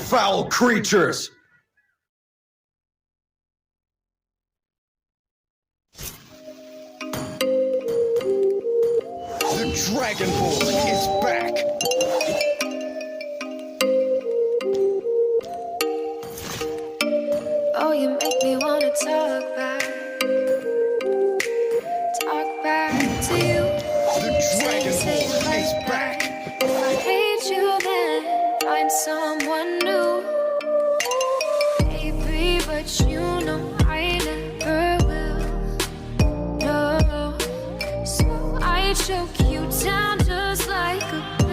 foul creatures! The Dragon Ball is back! Oh, you make me wanna talk back to you. The Dragon Ball is back! If I hate you, then find someone new. Baby, but you know I never will. No, so I choke you down just like a pill.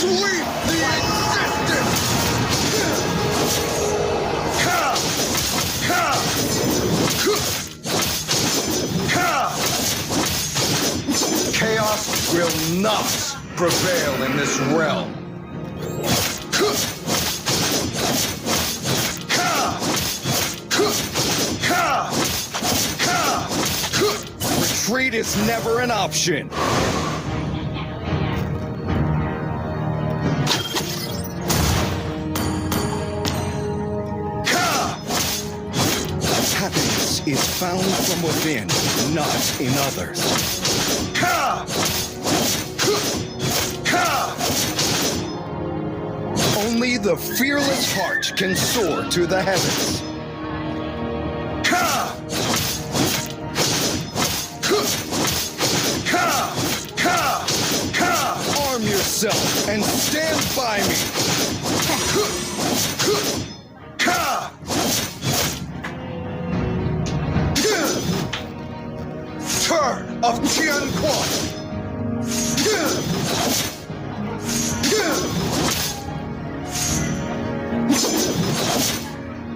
Sweep the existence! Chaos will not prevail in this realm. Retreat is never an option. Happiness is found from within, not in others. Only the fearless heart can soar to the heavens. Arm yourself and stand by me. Turn of Tianquan.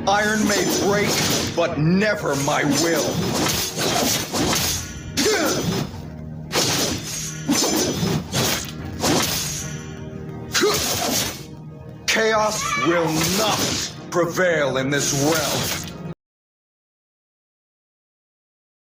Iron may break, but never my will. Chaos will not prevail in this realm.